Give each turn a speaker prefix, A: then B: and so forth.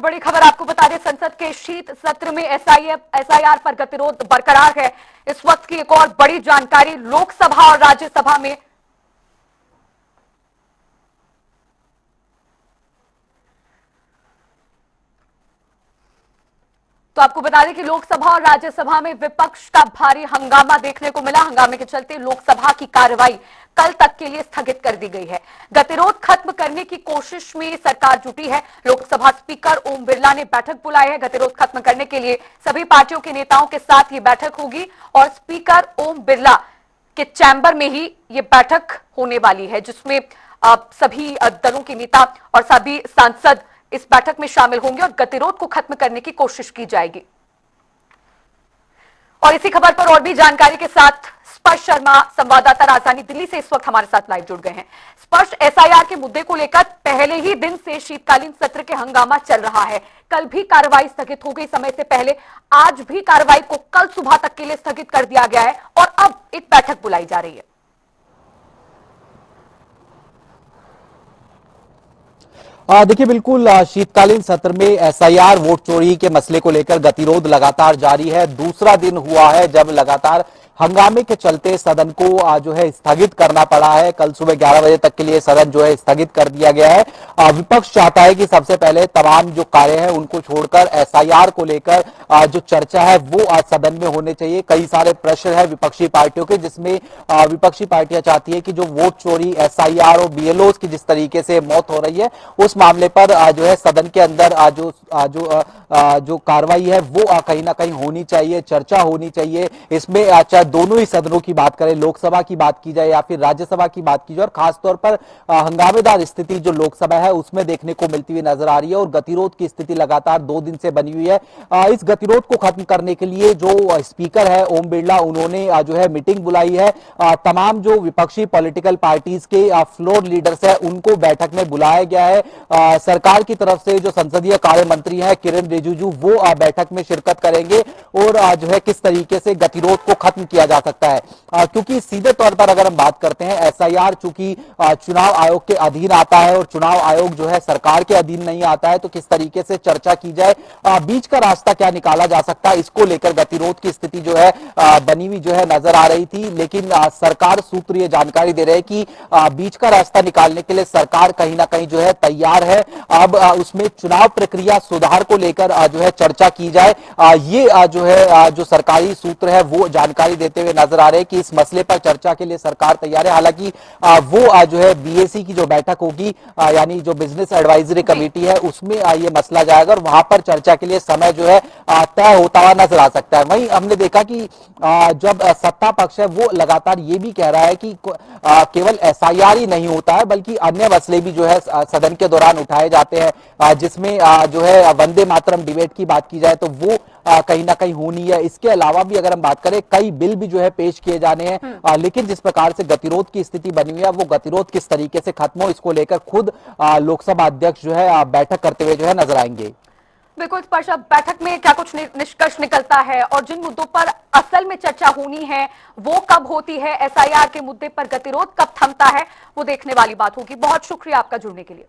A: बड़ी खबर आपको बता दें, संसद के शीत सत्र में एसआईआर पर गतिरोध बरकरार है। इस वक्त की एक और बड़ी जानकारी, लोकसभा और राज्यसभा में तो आपको बता दें कि लोकसभा और राज्यसभा में विपक्ष का भारी हंगामा देखने को मिला। हंगामे के चलते लोकसभा की कार्रवाई कल तक के लिए स्थगित कर दी गई है। गतिरोध खत्म करने की कोशिश में सरकार जुटी है। लोकसभा स्पीकर ओम बिरला ने बैठक बुलाई है। गतिरोध खत्म करने के लिए सभी पार्टियों के नेताओं के साथ ये बैठक होगी और स्पीकर ओम बिरला के चैम्बर में ही ये बैठक होने वाली है, जिसमें सभी दलों के नेता और सभी सांसद इस बैठक में शामिल होंगे और गतिरोध को खत्म करने की कोशिश की जाएगी। और इसी खबर पर और भी जानकारी के साथ स्पर्श शर्मा संवाददाता राजधानी दिल्ली से इस वक्त हमारे साथ लाइव जुड़ गए हैं। स्पर्श, एसआईआर के मुद्दे को लेकर पहले ही दिन से शीतकालीन सत्र के हंगामा चल रहा है। कल भी कार्रवाई स्थगित हो गई समय से पहले, आज भी कार्रवाई को कल सुबह तक के लिए स्थगित कर दिया गया है और अब एक बैठक बुलाई जा रही है।
B: देखिए, बिल्कुल शीतकालीन सत्र में एसआईआर वोट चोरी के मसले को लेकर गतिरोध लगातार जारी है। दूसरा दिन हुआ है जब लगातार हंगामे के चलते सदन को जो है स्थगित करना पड़ा है। कल सुबह 11 बजे तक के लिए सदन जो है स्थगित कर दिया गया है। विपक्ष चाहता है कि सबसे पहले तमाम जो कार्य है उनको छोड़कर एसआईआर को लेकर जो चर्चा है वो आज सदन में होने चाहिए। कई सारे प्रश्न है विपक्षी पार्टियों के, जिसमें विपक्षी पार्टियां चाहती है कि जो वोट चोरी, एसआईआर और बीएलओ की जिस तरीके से मौत हो रही है उस मामले पर जो है सदन के अंदर जो कार्रवाई है वो कहीं ना कहीं होनी चाहिए, चर्चा होनी चाहिए। इसमें चाहे दोनों ही सदनों की बात करें, लोकसभा की बात की जाए या फिर राज्यसभा की बात की जाए, और खासतौर पर हंगामेदार स्थिति जो लोकसभा है उसमें देखने को मिलती हुई नजर आ रही है और गतिरोध की स्थिति लगातार 2 दिन से बनी हुई है। इस गतिरोध को खत्म करने के लिए जो स्पीकर है ओम बिरला, उन्होंने जो है मीटिंग बुलाई है। तमाम जो विपक्षी पॉलिटिकल पार्टीज के फ्लोर लीडर्स है उनको बैठक में बुलाया गया है। सरकार की तरफ से जो संसदीय कार्य मंत्री है किरण रिजिजू, वो बैठक में शिरकत करेंगे और जो है किस तरीके से गतिरोध को खत्म किया जा सकता है। क्योंकि सीधे तौर पर अगर हम बात करते हैं, एसआईआर चूंकि चुनाव आयोग के अधीन आता है और चुनाव आयोग जो है सरकार के अधीन नहीं आता है, तो किस तरीके से चर्चा की जाए, बीच का रास्ता क्या निकाला जा सकता है, इसको लेकर गतिरोध की स्थिति जो है बनी हुई जो है नजर आ रही थी। लेकिन सरकार सूत्र ये जानकारी दे रहे हैं कि बीच का रास्ता निकालने के लिए सरकार कहीं ना कहीं जो है तैयार है। अब उसमें चुनाव प्रक्रिया सुधार को लेकर जो है चर्चा की जाए, ये जो है जो सरकारी सूत्र है वो जानकारी देते हुए नजर आ रहे हैं कि इस मसले पर चर्चा के लिए सरकार तैयार है। हालांकि वो जो है बीएसी की जो बैठक होगी, यानी जो बिजनेस एडवाइजरी कमेटी है, उसमें ये मसला जाएगा और वहां पर चर्चा के लिए समय जो है तय होता हुआ नजर आ सकता है। वहीं हमने देखा कि जब सत्ता पक्ष है वो लगातार ये भी कह रहा है कि केवल एसआईआर ही नहीं होता है बल्कि अन्य मसले भी जो है सदन के दौरान उठाए जाते हैं, जिसमें जो है वंदे मातरम डिबेट की बात की जाए तो वो कहीं ना कहीं होनी है। इसके अलावा भी अगर हम बात करें, कई बिल भी जो है पेश किए जाने हैं, लेकिन जिस प्रकार से गतिरोध की स्थिति बनी हुई है वो गतिरोध किस तरीके से खत्म हो, इसको लेकर खुद लोकसभा अध्यक्ष जो है बैठक करते हुए जो है नजर आएंगे।
A: बिल्कुल स्पर्श, बैठक में क्या कुछ निष्कर्ष निकलता है और जिन मुद्दों पर असल में चर्चा होनी है वो कब होती है, एसआईआर के मुद्दे पर गतिरोध कब थमता है, वो देखने वाली बात होगी। बहुत शुक्रिया आपका जुड़ने के लिए।